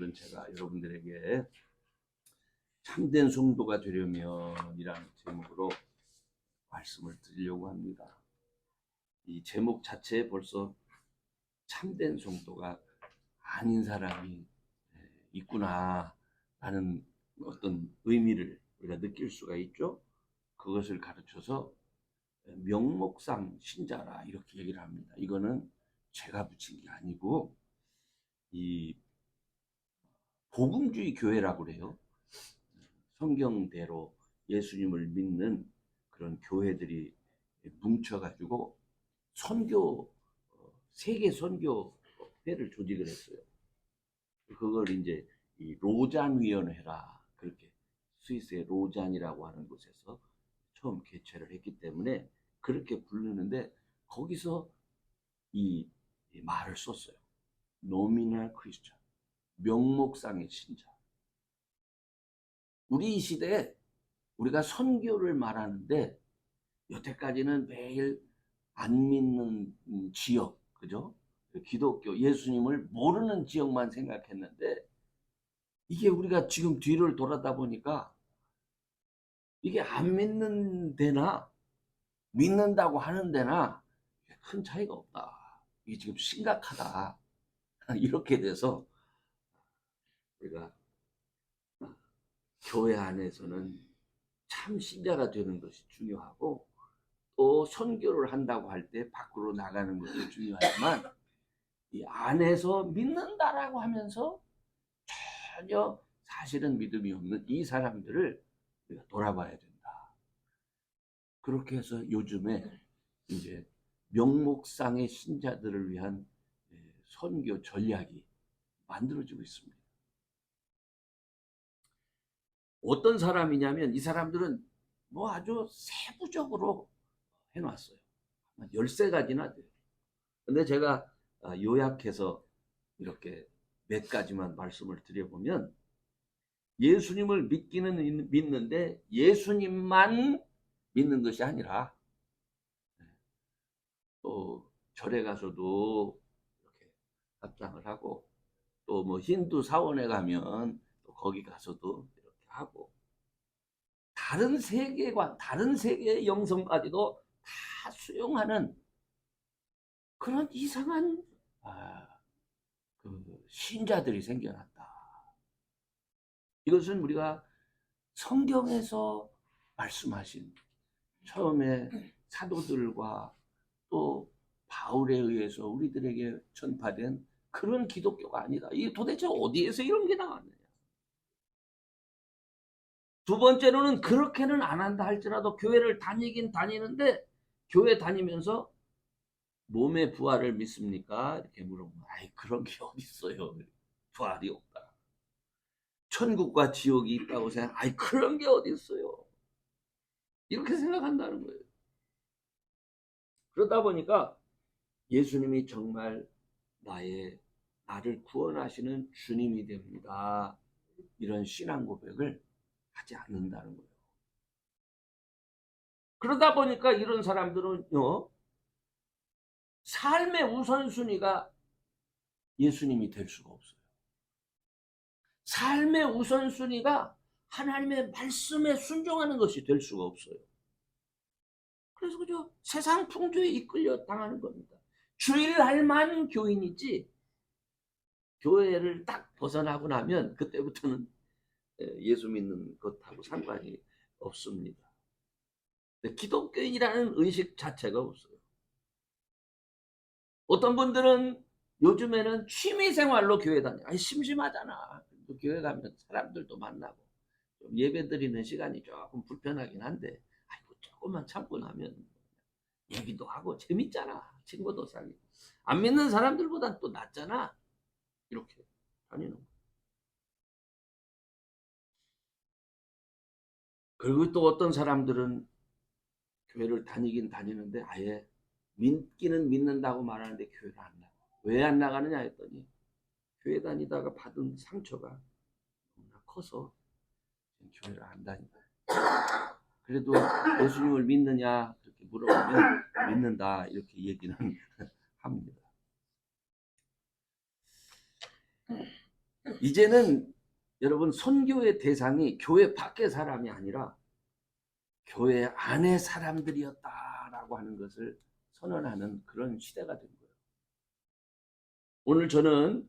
오늘은 제가 여러분들에게 참된 성도가 되려면 이라는 제목으로 말씀을 드리려고 합니다. 이 제목 자체에 벌써 참된 성도가 아닌 사람이 있구나 라는 어떤 의미를 우리가 느낄 수가 있죠. 그것을 가르쳐서 명목상 신자라 이렇게 얘기를 합니다. 이거는 제가 붙인 게 아니고 이 복음주의 교회라고 그래요. 성경대로 예수님을 믿는 그런 교회들이 뭉쳐가지고 세계 선교회를 조직을 했어요. 그걸 이제 이 로잔 위원회라 그렇게 스위스의 로잔이라고 하는 곳에서 처음 개최를 했기 때문에 그렇게 부르는데 거기서 이 말을 썼어요. 노미널 크리스천, 명목상의 신자. 우리 이 시대에 우리가 선교를 말하는데 여태까지는 매일 안 믿는 지역, 그죠? 기독교, 예수님을 모르는 지역만 생각했는데 이게 우리가 지금 뒤를 돌아다 보니까 이게 안 믿는 데나 믿는다고 하는 데나 큰 차이가 없다. 이게 지금 심각하다. 이렇게 돼서 우리가 교회 안에서는 참 신자가 되는 것이 중요하고 또 선교를 한다고 할 때 밖으로 나가는 것도 중요하지만 이 안에서 믿는다라고 하면서 전혀 사실은 믿음이 없는 이 사람들을 우리가 돌아봐야 된다. 그렇게 해서 요즘에 이제 명목상의 신자들을 위한 선교 전략이 만들어지고 있습니다. 어떤 사람이냐면 이 사람들은 뭐 아주 세부적으로 해놨어요. 13가지나 돼요. 근데 제가 요약해서 이렇게 몇 가지만 말씀을 드려보면 예수님을 믿기는 믿는데 예수님만 믿는 것이 아니라 또 절에 가서도 이렇게 합장을 하고 또 뭐 힌두 사원에 가면 또 거기 가서도 이렇게 하고 다른 세계관, 다른 세계의 영성까지도 다 수용하는 그런 이상한 그 신자들이 생겨났다. 이것은 우리가 성경에서 말씀하신 처음에 사도들과 또 바울에 의해서 우리들에게 전파된 그런 기독교가 아니다. 이게 도대체 어디에서 이런 게 나왔느냐. 두 번째로는 그렇게는 안 한다 할지라도 교회를 다니긴 다니는데 교회 다니면서 몸의 부활을 믿습니까? 이렇게 물어보면 아이 그런 게 어디 있어요. 부활이 없다. 천국과 지옥이 있다고 생각. 아이 그런 게 어디 있어요. 이렇게 생각한다는 거예요. 그러다 보니까 예수님이 정말 나를 구원하시는 주님이 됩니다. 이런 신앙 고백을 하지 않는다는 거예요. 그러다 보니까 이런 사람들은요, 삶의 우선순위가 예수님이 될 수가 없어요. 삶의 우선순위가 하나님의 말씀에 순종하는 것이 될 수가 없어요. 그래서 그저 세상 풍조에 이끌려 당하는 겁니다. 주일날만 교인이지 교회를 딱 벗어나고 나면 그때부터는 예수 믿는 것하고 상관이 없습니다. 기독교인이라는 의식 자체가 없어요. 어떤 분들은 요즘에는 취미생활로 교회 다녀요. 아니 심심하잖아. 교회 가면 사람들도 만나고 예배 드리는 시간이 조금 불편하긴 한데 아이고 조금만 참고 나면 얘기도 하고 재밌잖아. 친구도 사귀고. 안 믿는 사람들보다 또 낫잖아. 이렇게 다니는 거예요. 그리고 또 어떤 사람들은 교회를 다니긴 다니는데 아예 믿기는 믿는다고 말하는데 교회를 안 나가. 왜 안 나가느냐 했더니 교회 다니다가 받은 상처가 너무나 커서 교회를 안 다닌다. 그래도 예수님을 믿느냐 그렇게 물어보면 믿는다 이렇게 얘기는 합니다. 이제는 여러분 선교의 대상이 교회 밖의 사람이 아니라 교회 안의 사람들이었다라고 하는 것을 선언하는 그런 시대가 된 거예요. 오늘 저는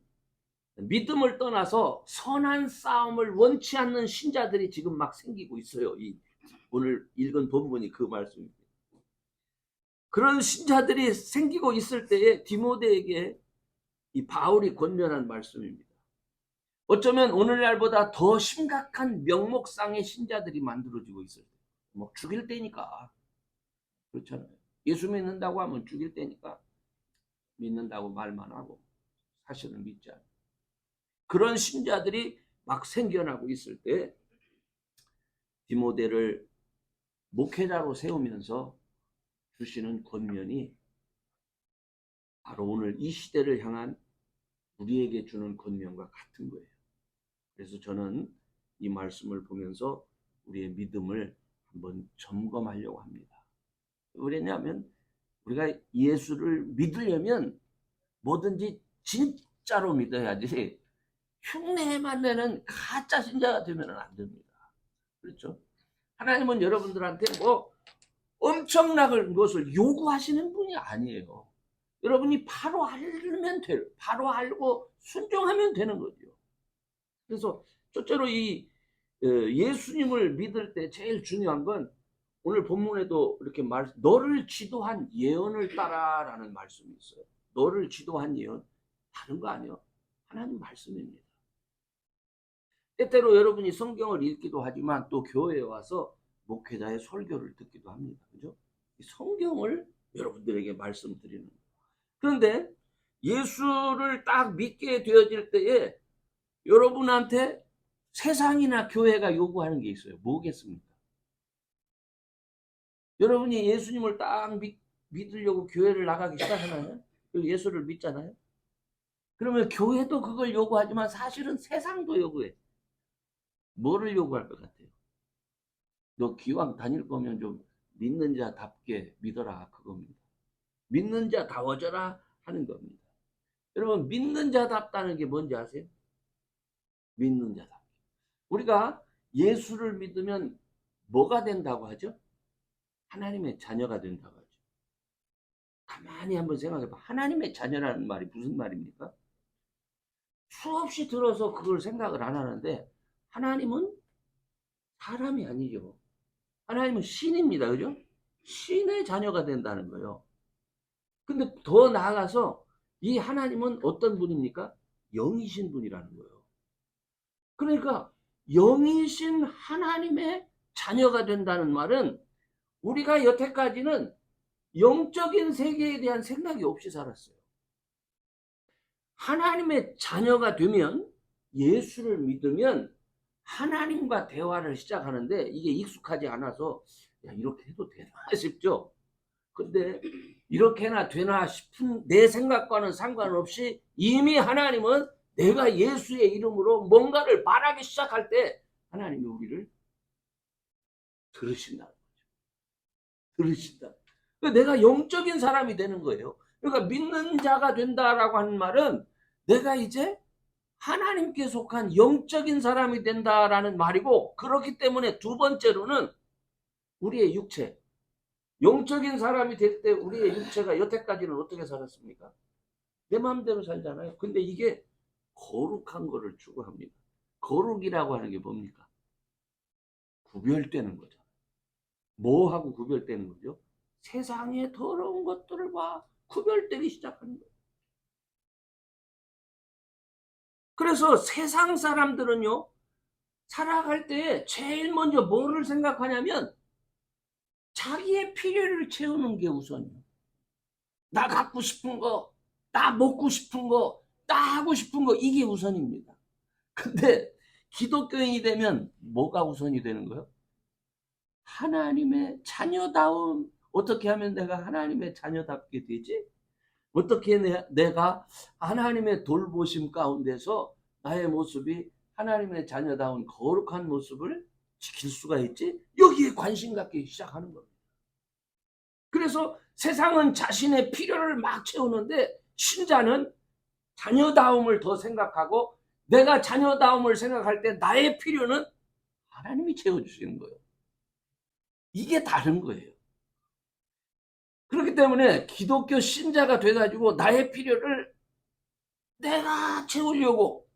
믿음을 떠나서 선한 싸움을 원치 않는 신자들이 지금 막 생기고 있어요. 오늘 읽은 본문이 그 말씀입니다. 그런 신자들이 생기고 있을 때에 디모데에게 이 바울이 권면한 말씀입니다. 어쩌면 오늘날보다 더 심각한 명목상의 신자들이 만들어지고 있을 때, 뭐 죽일 때니까 그렇잖아요. 예수 믿는다고 하면 죽일 때니까 믿는다고 말만 하고 사실은 믿지 않아요. 그런 신자들이 막 생겨나고 있을 때 디모데를 목회자로 세우면서 주시는 권면이 바로 오늘 이 시대를 향한 우리에게 주는 권면과 같은 거예요. 그래서 저는 이 말씀을 보면서 우리의 믿음을 한번 점검하려고 합니다. 왜냐하면 우리가 예수를 믿으려면 뭐든지 진짜로 믿어야지 흉내만 내는 가짜 신자가 되면 안 됩니다. 그렇죠? 하나님은 여러분들한테 뭐 엄청난 것을 요구하시는 분이 아니에요. 여러분이 바로 알면 돼요. 바로 알고 순종하면 되는 거죠. 그래서 첫째로 이 예수님을 믿을 때 제일 중요한 건 오늘 본문에도 이렇게 너를 지도한 예언을 따라라는 말씀이 있어요. 너를 지도한 예언 다른 거 아니에요. 하나님 말씀입니다. 때때로 여러분이 성경을 읽기도 하지만 또 교회에 와서 목회자의 설교를 듣기도 합니다. 그죠? 성경을 여러분들에게 말씀드리는 거예요. 그런데 예수를 딱 믿게 되어질 때에 여러분한테 세상이나 교회가 요구하는 게 있어요. 뭐겠습니까? 여러분이 예수님을 딱 믿으려고 교회를 나가기 시작하나요? 예수를 믿잖아요. 그러면 교회도 그걸 요구하지만 사실은 세상도 요구해. 뭐를 요구할 것 같아요? 너 기왕 다닐 거면 좀 믿는 자답게 믿어라, 그겁니다. 믿는 자다워져라 하는 겁니다. 여러분, 믿는 자답다는 게 뭔지 아세요? 믿는 자답게. 우리가 예수를 믿으면 뭐가 된다고 하죠? 하나님의 자녀가 된다고 하죠. 가만히 한번 생각해봐. 하나님의 자녀라는 말이 무슨 말입니까? 수없이 들어서 그걸 생각을 안 하는데 하나님은 사람이 아니죠. 하나님은 신입니다. 그죠? 신의 자녀가 된다는 거예요. 근데 더 나아가서 이 하나님은 어떤 분입니까? 영이신 분이라는 거예요. 그러니까 영이신 하나님의 자녀가 된다는 말은 우리가 여태까지는 영적인 세계에 대한 생각이 없이 살았어요. 하나님의 자녀가 되면 예수를 믿으면 하나님과 대화를 시작하는데 이게 익숙하지 않아서 야, 이렇게 해도 되나 싶죠. 근데 이렇게나 되나 싶은 내 생각과는 상관없이 이미 하나님은 내가 예수의 이름으로 뭔가를 말하기 시작할 때 하나님이 우리를 들으신다는 거죠. 들으신다. 내가 영적인 사람이 되는 거예요. 그러니까 믿는 자가 된다라고 하는 말은 내가 이제 하나님께 속한 영적인 사람이 된다라는 말이고, 그렇기 때문에 두 번째로는 우리의 육체, 영적인 사람이 될 때 우리의 육체가 여태까지는 어떻게 살았습니까? 내 마음대로 살잖아요. 근데 이게 거룩한 거를 추구합니다. 거룩이라고 하는 게 뭡니까? 구별되는 거죠. 뭐하고 구별되는 거죠? 세상의 더러운 것들과 구별되기 시작하는 거예요. 그래서 세상 사람들은요, 살아갈 때 제일 먼저 뭐를 생각하냐면 자기의 필요를 채우는 게 우선이에요. 나 갖고 싶은 거, 나 먹고 싶은 거, 나 하고 싶은 거, 이게 우선입니다. 근데 기독교인이 되면 뭐가 우선이 되는 거예요? 하나님의 자녀다움. 어떻게 하면 내가 하나님의 자녀답게 되지? 어떻게 내가 하나님의 돌보심 가운데서 나의 모습이 하나님의 자녀다운 거룩한 모습을 지킬 수가 있지? 여기에 관심 갖기 시작하는 겁니다. 그래서 세상은 자신의 필요를 막 채우는데 신자는 자녀다움을 더 생각하고 내가 자녀다움을 생각할 때 나의 필요는 하나님이 채워주시는 거예요. 이게 다른 거예요. 그렇기 때문에 기독교 신자가 돼가지고 나의 필요를 내가 채우려고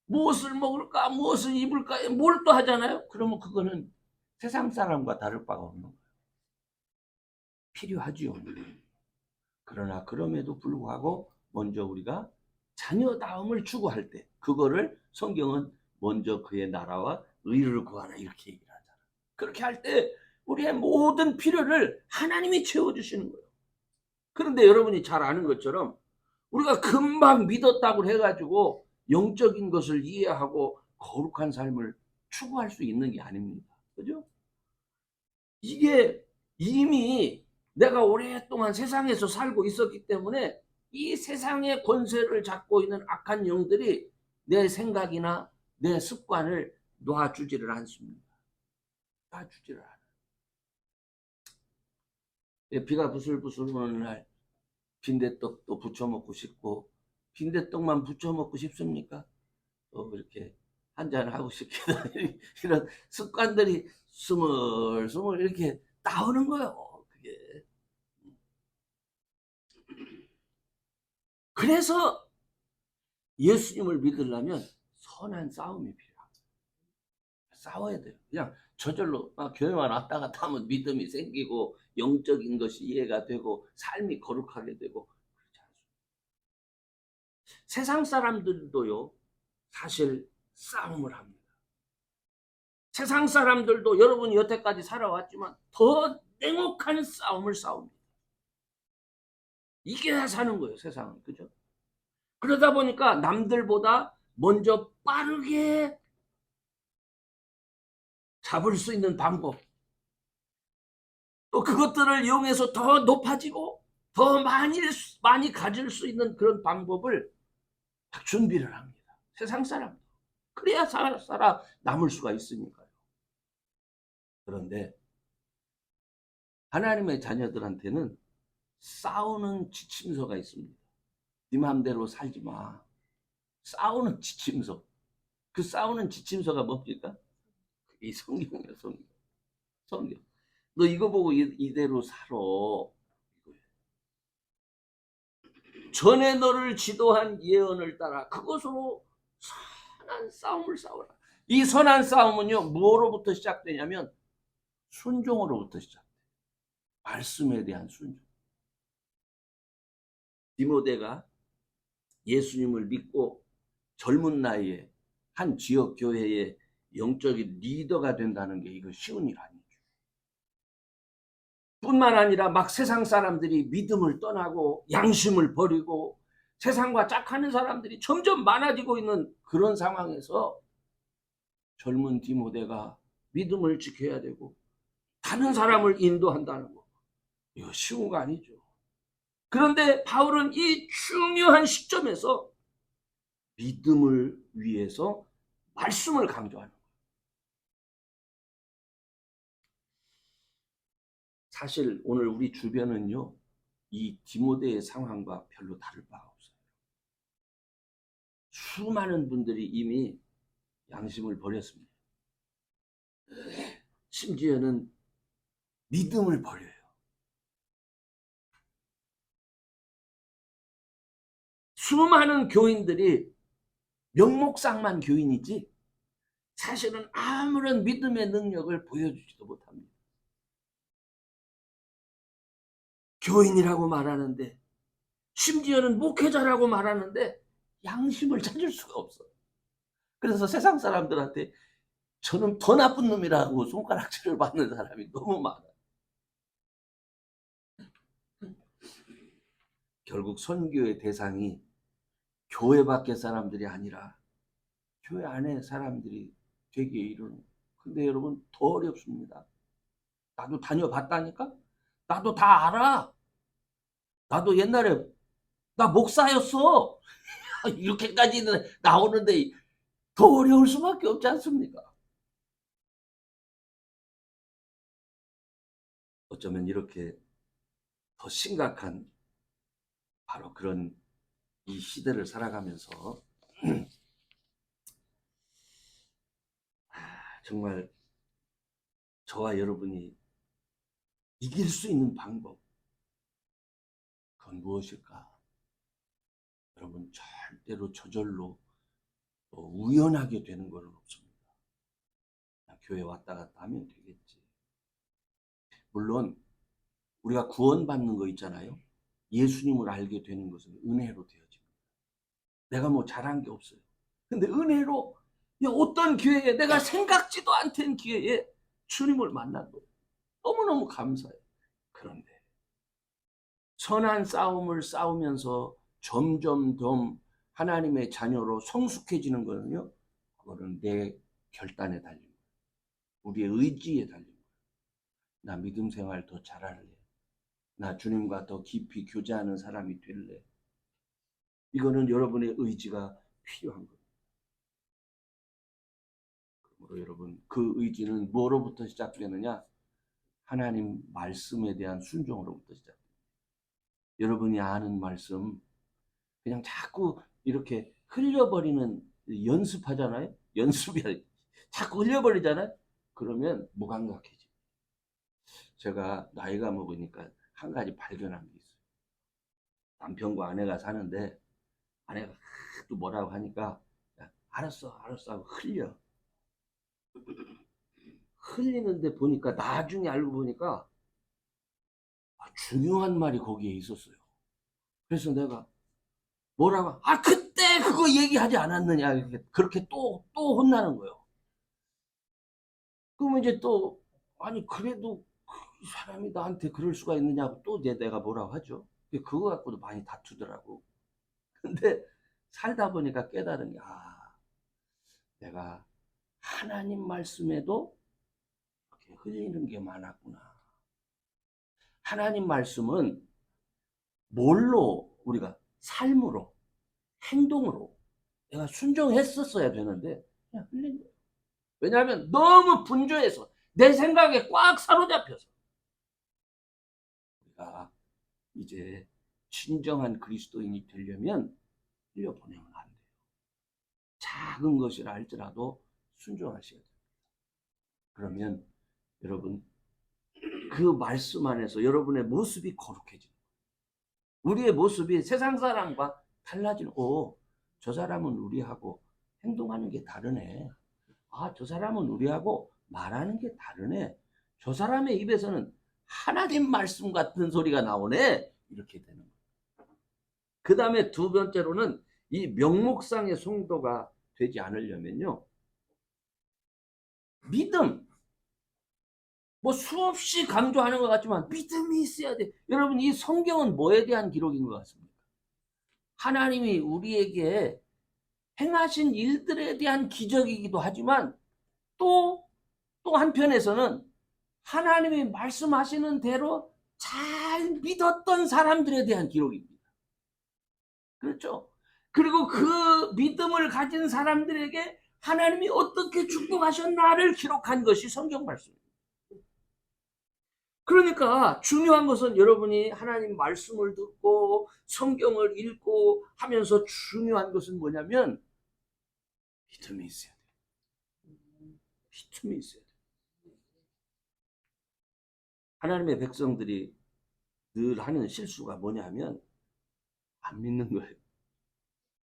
무엇을 먹을까, 무엇을 입을까, 뭘 또 하잖아요. 그러면 그거는 세상 사람과 다를 바가 없는 거예요. 필요하지요. 그러나 그럼에도 불구하고 먼저 우리가 자녀다움을 추구할 때 그거를 성경은 먼저 그의 나라와 의를 구하라 이렇게 얘기를 하잖아. 그렇게 할 때 우리의 모든 필요를 하나님이 채워주시는 거예요. 그런데 여러분이 잘 아는 것처럼 우리가 금방 믿었다고 해가지고 영적인 것을 이해하고 거룩한 삶을 추구할 수 있는 게 아닙니다. 그죠? 이게 이미 내가 오랫동안 세상에서 살고 있었기 때문에 이 세상의 권세를 잡고 있는 악한 영들이 내 생각이나 내 습관을 놔주지를 않습니다. 놔주지를 않아요. 비가 부슬부슬 오는 날 빈대떡도 부쳐 먹고 싶고, 빈대떡만 부쳐 먹고 싶습니까? 또 이렇게 한잔 하고 싶기도 이런 습관들이 스물스물 이렇게 나오는 거예요. 그게. 그래서 예수님을 믿으려면 선한 싸움이 필요합니다. 싸워야 돼요. 그냥 저절로 교회만 왔다 갔다 하면 믿음이 생기고 영적인 것이 이해가 되고 삶이 거룩하게 되고 그렇지 않습니다. 세상 사람들도요, 사실 싸움을 합니다. 세상 사람들도 여러분이 여태까지 살아왔지만 더 냉혹한 싸움을 싸웁니다. 이겨야 사는 거예요, 세상은. 그죠? 그러다 보니까 남들보다 먼저 빠르게 잡을 수 있는 방법, 또 그것들을 이용해서 더 높아지고 더 많이 가질 수 있는 그런 방법을 준비를 합니다. 세상 사람. 그래야 살아 남을 수가 있으니까요. 그런데 하나님의 자녀들한테는 싸우는 지침서가 있습니다. 네 마음대로 살지 마. 싸우는 지침서. 그 싸우는 지침서가 뭡니까? 이 성경이에요, 성경. 성경. 너 이거 보고 이대로 살아. 전에 너를 지도한 예언을 따라 그것으로 선한 싸움을 싸워라. 이 선한 싸움은요, 무엇로부터 시작되냐면 순종으로부터 시작돼요. 말씀에 대한 순종. 디모데가 예수님을 믿고 젊은 나이에 한 지역 교회의 영적인 리더가 된다는 게 이거 쉬운 일 아니죠. 뿐만 아니라 막 세상 사람들이 믿음을 떠나고 양심을 버리고 세상과 짝하는 사람들이 점점 많아지고 있는 그런 상황에서 젊은 디모데가 믿음을 지켜야 되고 다른 사람을 인도한다는 거, 이거 쉬운 거 아니죠. 그런데 바울은 이 중요한 시점에서 믿음을 위해서 말씀을 강조하는 거예요. 사실 오늘 우리 주변은요, 이 디모데의 상황과 별로 다를 바가 없어요. 수많은 분들이 이미 양심을 버렸습니다. 심지어는 믿음을 버려요. 수많은 교인들이 명목상만 교인이지 사실은 아무런 믿음의 능력을 보여주지도 못합니다. 교인이라고 말하는데, 심지어는 목회자라고 말하는데 양심을 찾을 수가 없어. 그래서 세상 사람들한테 저는 더 나쁜 놈이라고 손가락질을 받는 사람이 너무 많아. 결국 선교의 대상이 교회 밖의 사람들이 아니라 교회 안에 사람들이 되기에 이르는. 근데 여러분, 더 어렵습니다. 나도 다녀봤다니까? 나도 다 알아. 나도 옛날에 나 목사였어. 이렇게까지는 나오는데 더 어려울 수밖에 없지 않습니까? 어쩌면 이렇게 더 심각한 바로 그런 이 시대를 살아가면서 정말 저와 여러분이 이길 수 있는 방법, 그건 무엇일까? 여러분, 절대로 저절로 우연하게 되는 건 없습니다. 그냥 교회 왔다 갔다 하면 되겠지. 물론 우리가 구원받는 거 있잖아요. 예수님을 알게 되는 것은 은혜로 되어집니다. 내가 뭐 잘한 게 없어요. 근데 은혜로 어떤 기회에, 내가 생각지도 않던 기회에 주님을 만난 거예요. 너무너무 감사해요. 그런데 선한 싸움을 싸우면서 점점 더 하나님의 자녀로 성숙해지는 거는요, 그거는 내 결단에 달린 거예요. 우리의 의지에 달린 거예요. 나 믿음 생활 더 잘할래. 나 주님과 더 깊이 교제하는 사람이 될래. 이거는 여러분의 의지가 필요한 거예요. 그러므로 여러분, 그 의지는 뭐로부터 시작되느냐? 하나님 말씀에 대한 순종으로부터 시작돼요. 여러분이 아는 말씀 그냥 자꾸 이렇게 흘려버리는, 연습하잖아요. 연습이 자꾸 흘려버리잖아요. 그러면 무감각해져요. 제가 나이가 먹으니까 한 가지 발견한 게 있어요. 남편과 아내가 사는데 아내가 또 뭐라고 하니까 알았어 하고 흘리는데 보니까, 나중에 알고 보니까 중요한 말이 거기에 있었어요. 그래서 내가 뭐라고, 그때 그거 얘기하지 않았느냐, 그렇게 또 혼나는 거예요. 그러면 이제 또, 아니 그래도 이 사람이 나한테 그럴 수가 있느냐고 또 이제 내가 뭐라고 하죠. 그거 갖고도 많이 다투더라고. 근데 살다 보니까 깨달은 게, 내가 하나님 말씀에도 이렇게 흘리는 게 많았구나. 하나님 말씀은 뭘로, 우리가 삶으로, 행동으로 내가 순종했었어야 되는데 그냥 흘린 거예요. 왜냐하면 너무 분주해서, 내 생각에 꽉 사로잡혀서. 우리가 이제 진정한 그리스도인이 되려면 흘려보내면 안 돼요. 작은 것이라 할지라도 순종하셔야 돼요. 그러면 여러분, 그 말씀 안에서 여러분의 모습이 거룩해지는 거예요. 우리의 모습이 세상 사람과 달라지는, 저 사람은 우리하고 행동하는 게 다르네. 저 사람은 우리하고 말하는 게 다르네. 저 사람의 입에서는 하나님 말씀 같은 소리가 나오네. 이렇게 되는 거예요. 그 다음에 두 번째로는 이 명목상의 성도가 되지 않으려면요, 믿음. 수없이 강조하는 것 같지만 믿음이 있어야 돼. 여러분, 이 성경은 뭐에 대한 기록인 것 같습니까? 하나님이 우리에게 행하신 일들에 대한 기적이기도 하지만 또 한편에서는 하나님이 말씀하시는 대로 잘 믿었던 사람들에 대한 기록입니다. 그렇죠? 그리고 그 믿음을 가진 사람들에게 하나님이 어떻게 축복하셨나를 기록한 것이 성경 말씀입니다. 그러니까 중요한 것은 여러분이 하나님 말씀을 듣고 성경을 읽고 하면서 중요한 것은 뭐냐면 믿음이 있어야 돼요. 믿음이 있어야 돼요. 하나님의 백성들이 늘 하는 실수가 뭐냐면 안 믿는 거예요.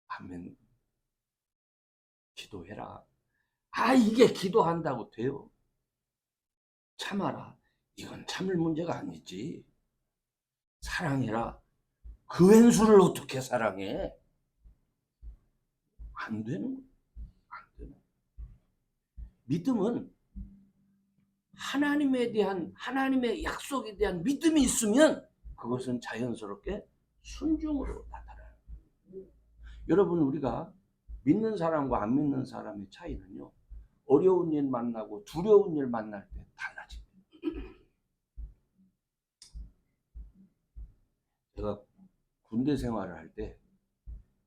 안 믿는 거예요. 기도해라. 이게 기도한다고 돼요? 참아라. 이건 참을 문제가 아니지. 사랑해라. 그 왼수를 어떻게 사랑해? 안 되는 거예요. 안 되는 거예요. 믿음은 하나님에 대한, 하나님의 약속에 대한 믿음이 있으면 그것은 자연스럽게 순종으로 나타나요. 여러분, 우리가 믿는 사람과 안 믿는 사람의 차이는요, 어려운 일 만나고 두려운 일 만날 때 달라집니다. 제가 군대 생활을 할 때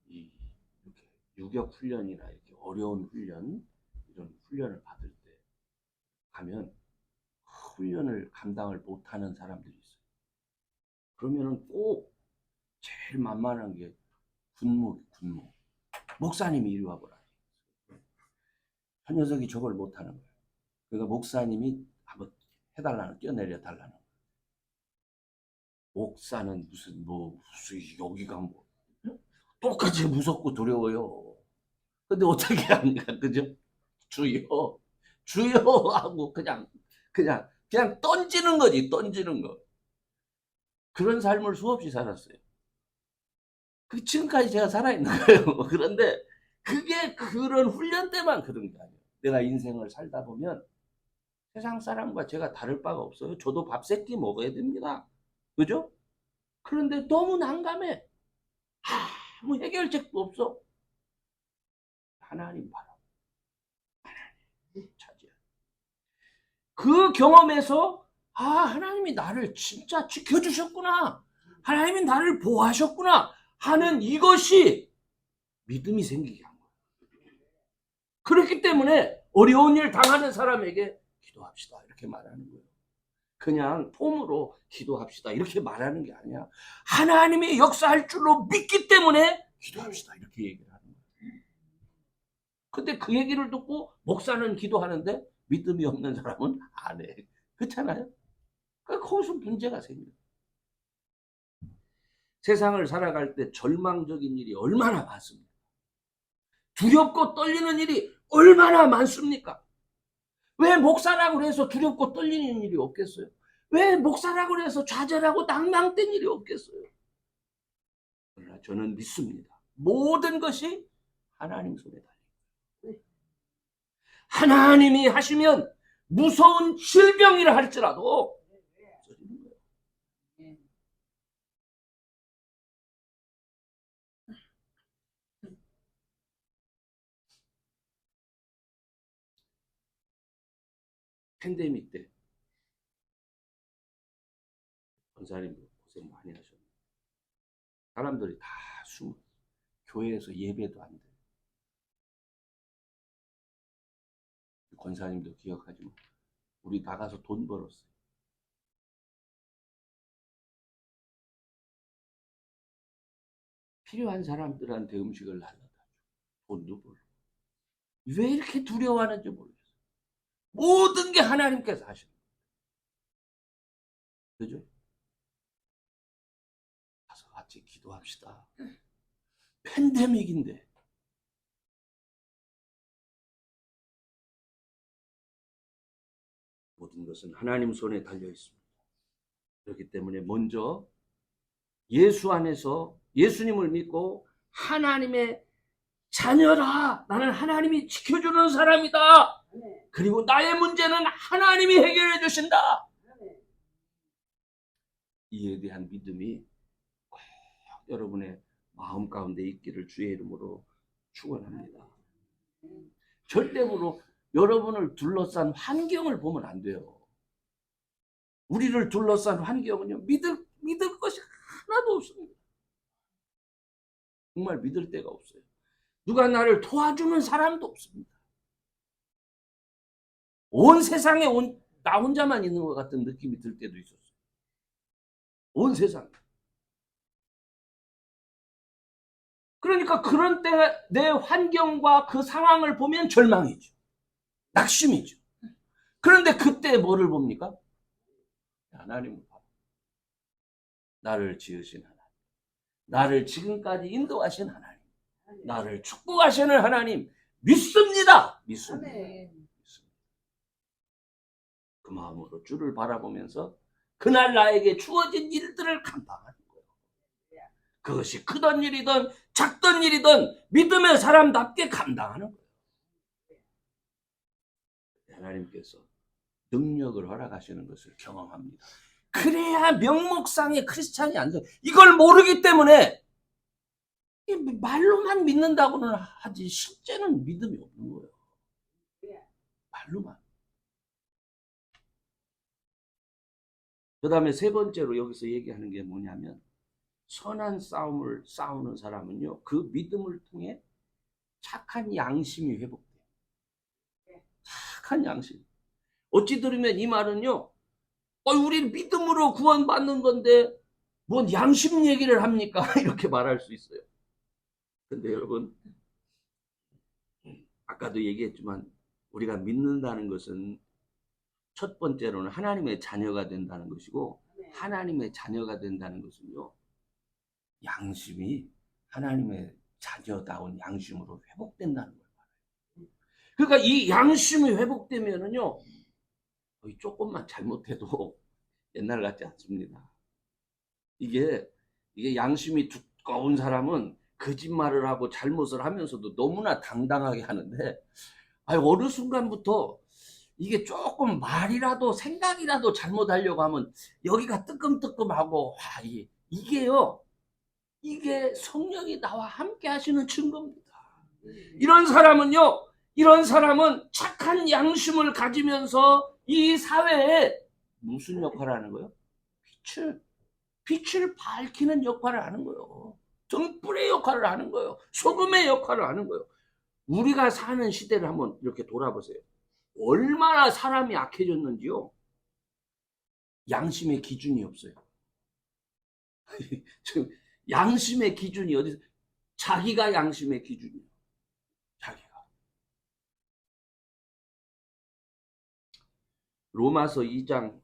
이렇게 유격 훈련이나 이렇게 어려운 훈련, 이런 훈련을 받을 때 가면 훈련을 감당을 못하는 사람들이 있어요. 그러면은 꼭 제일 만만한 게 군목. 목사님이 이리 와보라. 저 녀석이 저걸 못하는 거예요. 그러니까 목사님이 한번 해달라는, 뛰어내려 달라는. 목사는 무슨 여기가 똑같이 무섭고 두려워요. 근데 어떻게 합니까? 그죠? 주여, 주여 하고 그냥 던지는 거지, 던지는 거. 그런 삶을 수없이 살았어요. 지금까지 제가 살아있는 거예요. 그런데 그게 그런 훈련 때만 그런 게 아니에요. 내가 인생을 살다 보면 세상 사람과 제가 다를 바가 없어요. 저도 밥 세 끼 먹어야 됩니다. 그죠? 그런데 너무 난감해. 아무 해결책도 없어. 하나님 바라. 하나님 차지해. 그 경험에서 하나님이 나를 진짜 지켜주셨구나. 하나님이 나를 보호하셨구나 하는 이것이 믿음이 생기게 한 거예요. 그렇기 때문에 어려운 일 당하는 사람에게 기도합시다 이렇게 말하는 거예요. 그냥 폼으로 기도합시다 이렇게 말하는 게 아니야. 하나님이 역사할 줄로 믿기 때문에 기도합시다 이렇게 얘기를 하는 거예요. 근데 그 얘기를 듣고 목사는 기도하는데 믿음이 없는 사람은 안 해. 그렇잖아요. 그러니까 거기서 문제가 생겨요. 세상을 살아갈 때 절망적인 일이 얼마나 많습니까? 두렵고 떨리는 일이 얼마나 많습니까? 왜 목사라고 해서 두렵고 떨리는 일이 없겠어요? 왜 목사라고 해서 좌절하고 낭망된 일이 없겠어요? 그러나 저는 믿습니다. 모든 것이 하나님 손에 달려요. 하나님이 하시면 무서운 질병이라 할지라도 팬데믹 때 권사님도 고생 많이 하셨는데 사람들이 다 숨어 교회에서 예배도 안 돼. 권사님도 기억하지만 우리 나가서 돈 벌었어요. 필요한 사람들한테 음식을 나눠다 줘. 돈도 벌고. 왜 이렇게 두려워하는지 모르겠어요. 모든 게 하나님께서 하시는 거예요. 그죠? 가서 같이 기도합시다. 팬데믹인데. 모든 것은 하나님 손에 달려 있습니다. 그렇기 때문에 먼저 예수 안에서 예수님을 믿고 하나님의 자녀라. 나는 하나님이 지켜주는 사람이다. 그리고 나의 문제는 하나님이 해결해 주신다. 이에 대한 믿음이 꼭 여러분의 마음 가운데 있기를 주의 이름으로 축원합니다. 절대로 여러분을 둘러싼 환경을 보면 안 돼요. 우리를 둘러싼 환경은요, 믿을 것이 하나도 없습니다. 정말 믿을 데가 없어요. 누가 나를 도와주는 사람도 없습니다. 온 세상에 나 혼자만 있는 것 같은 느낌이 들 때도 있었어요. 온 세상. 그러니까 그런 때 내 환경과 그 상황을 보면 절망이죠. 낙심이죠. 그런데 그때 뭐를 봅니까? 하나님을 봐. 나를 지으신 하나님. 나를 지금까지 인도하신 하나님. 나를 축복하시는 하나님. 믿습니다. 믿습니다. 그 마음으로 주를 바라보면서 그날 나에게 주어진 일들을 감당하는 거예요. 그것이 크던 일이든 작던 일이든 믿음의 사람답게 감당하는 거예요. 하나님께서 능력을 허락하시는 것을 경험합니다. 그래야 명목상의 크리스찬이 안 돼. 이걸 모르기 때문에 말로만 믿는다고는 하지 실제는 믿음이 없는 거예요. 말로만. 그 다음에 세 번째로 여기서 얘기하는 게 뭐냐면 선한 싸움을 싸우는 사람은요. 그 믿음을 통해 착한 양심이 회복돼요. 착한 양심. 어찌 들으면 이 말은요. 우리 믿음으로 구원받는 건데 뭔 양심 얘기를 합니까? 이렇게 말할 수 있어요. 근데 여러분 아까도 얘기했지만 우리가 믿는다는 것은 첫 번째로는 하나님의 자녀가 된다는 것이고, 하나님의 자녀가 된다는 것은요, 양심이 하나님의 자녀다운 양심으로 회복된다는 거예요. 그러니까 이 양심이 회복되면은요, 거의 조금만 잘못해도 옛날 같지 않습니다. 이게 양심이 두꺼운 사람은 거짓말을 하고 잘못을 하면서도 너무나 당당하게 하는데, 어느 순간부터 이게 조금 말이라도 생각이라도 잘못하려고 하면 여기가 뜨끔뜨끔하고, 이게요, 이게 성령이 나와 함께 하시는 증거입니다. 이런 사람은 착한 양심을 가지면서 이 사회에 무슨 역할을 하는 거예요? 빛을 밝히는 역할을 하는 거예요. 등불의 역할을 하는 거예요. 소금의 역할을 하는 거예요. 우리가 사는 시대를 한번 이렇게 돌아보세요. 얼마나 사람이 악해졌는지요. 양심의 기준이 없어요. 지금 양심의 기준이 어디서? 자기가 양심의 기준이에요. 자기가. 로마서 2장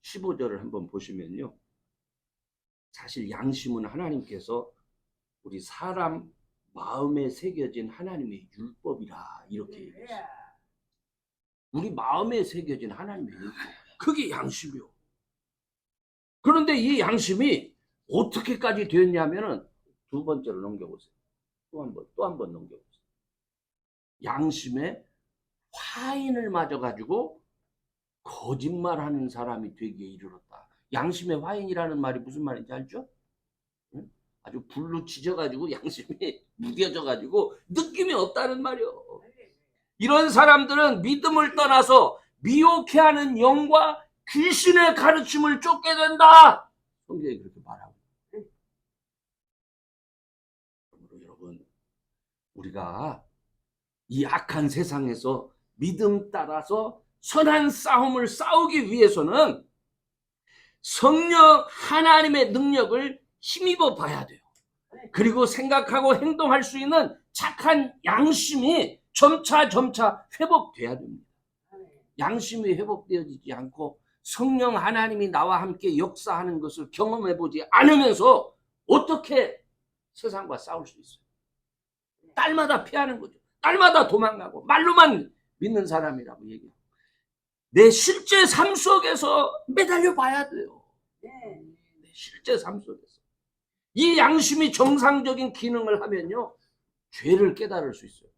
15절을 한번 보시면요, 사실 양심은 하나님께서 우리 사람 마음에 새겨진 하나님의 율법이라 이렇게 얘기했어요. 우리 마음에 새겨진 하나님의 율법, 그게 양심이요. 그런데 이 양심이 어떻게까지 되었냐면은, 두 번째로 넘겨보세요. 또 한 번 넘겨보세요. 양심에 화인을 맞아가지고 거짓말하는 사람이 되기에 이르렀다. 양심의 화인이라는 말이 무슨 말인지 알죠? 응? 아주 불로 지져가지고 양심이 무뎌져가지고 느낌이 없다는 말이요. 이런 사람들은 믿음을 떠나서 미혹해하는 영과 귀신의 가르침을 쫓게 된다. 성경이 그렇게 말하고. 여러분, 우리가 이 악한 세상에서 믿음 따라서 선한 싸움을 싸우기 위해서는 성령 하나님의 능력을 힘입어 봐야 돼요. 그리고 생각하고 행동할 수 있는 착한 양심이 점차 회복돼야 됩니다. 양심이 회복되어지지 않고 성령 하나님이 나와 함께 역사하는 것을 경험해 보지 않으면서 어떻게 세상과 싸울 수 있어요? 딸마다 피하는 거죠. 딸마다 도망가고 말로만 믿는 사람이라고 얘기해요. 내 실제 삶 속에서 매달려 봐야 돼요. 내 실제 삶 속에서. 이 양심이 정상적인 기능을 하면요, 죄를 깨달을 수 있어요.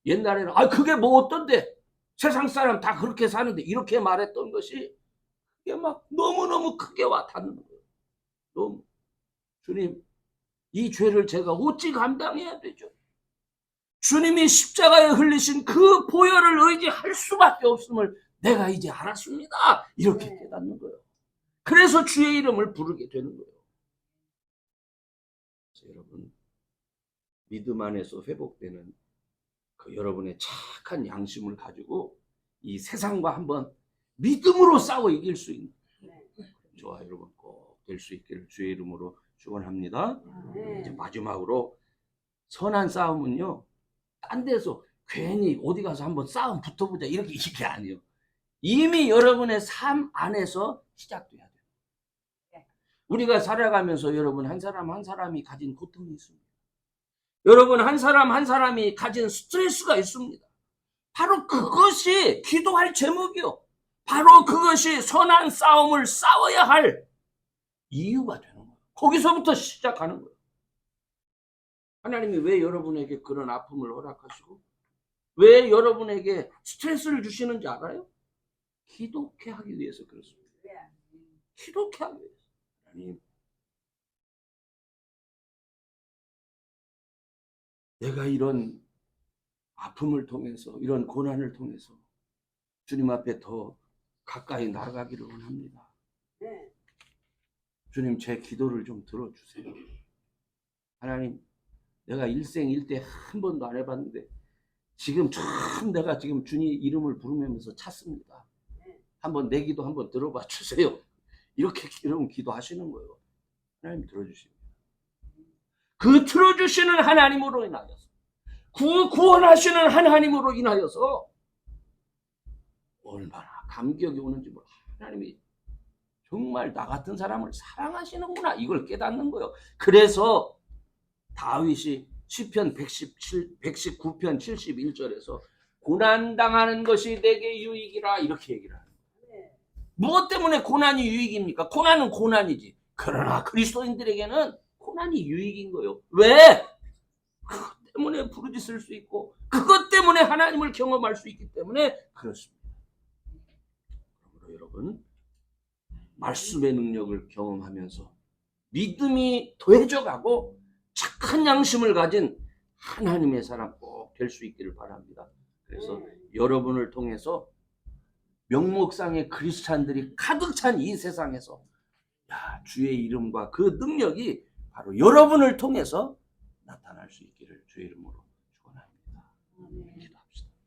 옛날에는 그게 뭐 어떤데, 세상 사람 다 그렇게 사는데, 이렇게 말했던 것이 그게 막 너무너무 크게 와 닿는 거예요. 너무. 주님, 이 죄를 제가 어찌 감당해야 되죠? 주님이 십자가에 흘리신 그 보혈을 의지할 수밖에 없음을 내가 이제 알았습니다. 이렇게 깨닫는 거예요. 그래서 주의 이름을 부르게 되는 거예요. 그래서 여러분, 믿음 안에서 회복되는 그 여러분의 착한 양심을 가지고 이 세상과 한번 믿음으로 싸워 이길 수 있는, 저와 여러분 꼭 될 수 있기를 주의 이름으로 축원합니다. 이제 마지막으로, 선한 싸움은요, 딴 데서 괜히 어디 가서 한번 싸움 붙어보자 이게 아니에요. 이미 여러분의 삶 안에서 시작돼야 돼요. 우리가 살아가면서 여러분 한 사람 한 사람이 가진 고통이 있습니다. 여러분 한 사람 한 사람이 가진 스트레스가 있습니다. 바로 그것이 기도할 제목이요. 바로 그것이 선한 싸움을 싸워야 할 이유가 되는 거예요. 거기서부터 시작하는 거예요. 하나님이 왜 여러분에게 그런 아픔을 허락하시고 왜 여러분에게 스트레스를 주시는지 알아요? 기독해 하기 위해서 그렇습니다. 기독해 하기 위해서. 하나님, 내가 이런 아픔을 통해서, 이런 고난을 통해서 주님 앞에 더 가까이 나아가기를 원합니다. 주님, 제 기도를 좀 들어주세요. 하나님, 내가 일생일대 한 번도 안 해봤는데 지금 참 내가 지금 주님 이름을 부르면서 찾습니다. 한번 내 기도 한번 들어봐 주세요. 이렇게 여러분 기도하시는 거예요. 하나님 들어주십니다. 그 들어주시는 하나님으로 인하여서, 구원하시는 하나님으로 인하여서 얼마나 감격이 오는지 몰라. 하나님이 정말 나 같은 사람을 사랑하시는구나. 이걸 깨닫는 거예요. 그래서 다윗이 시편 119편 71절에서 고난당하는 것이 내게 유익이라 이렇게 얘기를 하는 거예요. 무엇 때문에 고난이 유익입니까? 고난은 고난이지. 그러나 그리스도인들에게는 고난이 유익인 거예요. 왜? 그것 때문에 부르짖을 수 있고 그것 때문에 하나님을 경험할 수 있기 때문에 그렇습니다. 그러므로 여러분 말씀의 능력을 경험하면서 믿음이 더해져가고 착한 양심을 가진 하나님의 사람 꼭 될 수 있기를 바랍니다. 그래서 여러분을 통해서 명목상의 크리스찬들이 가득 찬 이 세상에서 주의 이름과 그 능력이 바로 여러분을 통해서 나타날 수 있기를 주의 이름으로 축원합니다.